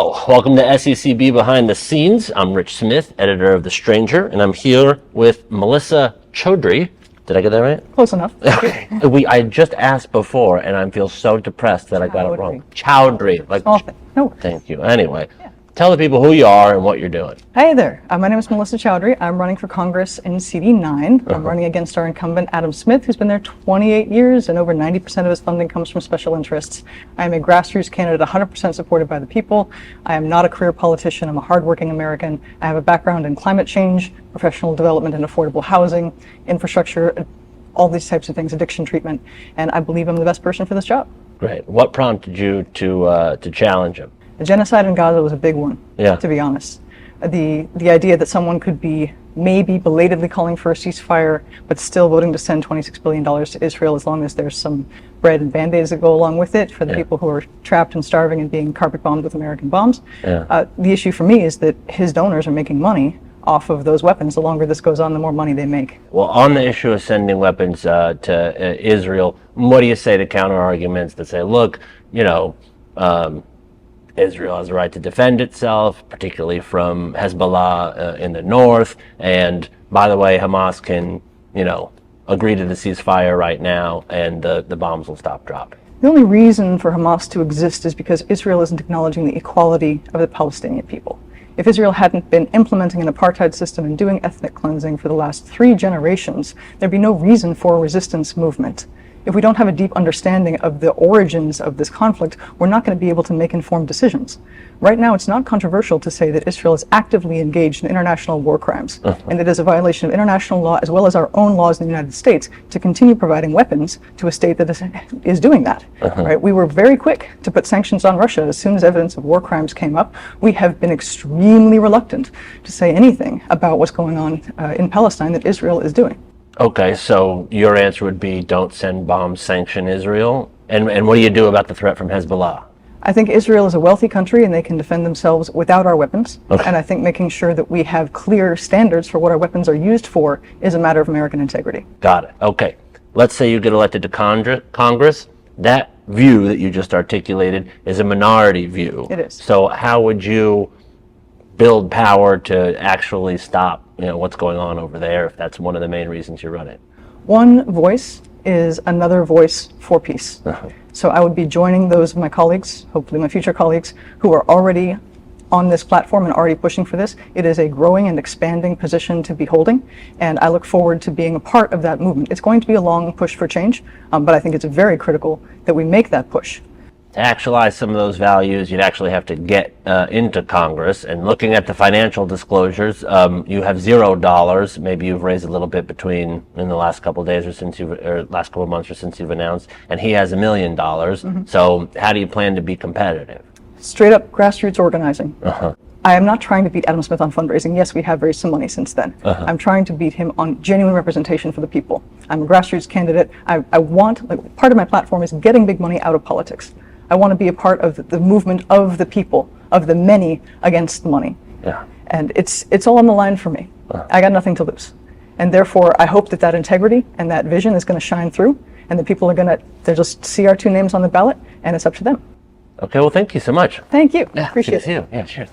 Hello, welcome to SECB Behind the Scenes. I'm Rich Smith, editor of The Stranger, and I'm here with Melissa Chaudhry. Did I get that right? Close enough. Okay. I just asked before, and I feel so depressed that I got it wrong. Chaudhry. No. Thank you. Anyway, tell the people who you are and what you're doing. Hey there. My name is Melissa Chaudhry. I'm running for Congress in CD9. I'm running against our incumbent, Adam Smith, who's been there 28 years, and over 90% of his funding comes from special interests. I am a grassroots candidate, 100% supported by the people. I am not a career politician. I'm a hardworking American. I have a background in climate change, professional development and affordable housing, infrastructure, all these types of things, addiction treatment, and I believe I'm the best person for this job. Great. What prompted you to challenge him? The genocide in Gaza was a big one, to be honest. The idea that someone could be maybe belatedly calling for a ceasefire, but still voting to send $26 billion to Israel as long as there's some bread and Band-Aids that go along with it for the people who are trapped and starving and being carpet bombed with American bombs. The issue for me is that his donors are making money off of those weapons. The longer this goes on, the more money they make. Well, on the issue of sending weapons to Israel, what do you say to counter arguments that say, look, Israel has a right to defend itself, particularly from Hezbollah in the north. And by the way, Hamas can, agree to the ceasefire right now, and the bombs will stop dropping. The only reason for Hamas to exist is because Israel isn't acknowledging the equality of the Palestinian people. If Israel hadn't been implementing an apartheid system and doing ethnic cleansing for the last 3 generations, there'd be no reason for a resistance movement. If we don't have a deep understanding of the origins of this conflict, we're not going to be able to make informed decisions. Right now, it's not controversial to say that Israel is actively engaged in international war crimes, and it is a violation of international law as well as our own laws in the United States to continue providing weapons to a state that is doing that. Right? We were very quick to put sanctions on Russia as soon as evidence of war crimes came up. We have been extremely reluctant to say anything about what's going on in Palestine that Israel is doing. Okay, so your answer would be don't send bombs, sanction Israel. And what do you do about the threat from Hezbollah? I think Israel is a wealthy country and they can defend themselves without our weapons. And I think making sure that we have clear standards for what our weapons are used for is a matter of American integrity. Got it. Okay. Let's say you get elected to Congress. That view that you just articulated is a minority view. It is. So how would you build power to actually stop what's going on over there, if that's one of the main reasons you're running? One voice is another voice for peace. So I would be joining those of my colleagues, hopefully my future colleagues, who are already on this platform and already pushing for this. It is a growing and expanding position to be holding, and I look forward to being a part of that movement. It's going to be a long push for change, but I think it's very critical that we make that push. To actualize some of those values, you'd actually have to get into Congress. And looking at the financial disclosures, you have $0. Maybe you've raised a little bit in the last couple of days or last couple of months or since you've announced. And he has $1 million. So how do you plan to be competitive? Straight up grassroots organizing. I am not trying to beat Adam Smith on fundraising. Yes, we have raised some money since then. I'm trying to beat him on genuine representation for the people. I'm a grassroots candidate. I want, part of my platform is getting big money out of politics. I want to be a part of the movement of the people, of the many against the money. And it's all on the line for me. I got nothing to lose. And therefore, I hope that integrity and that vision is going to shine through, and that people are they'll just see our 2 names on the ballot, and it's up to them. Okay, well, thank you so much. Thank you. Appreciate it. See you. Yeah, cheers.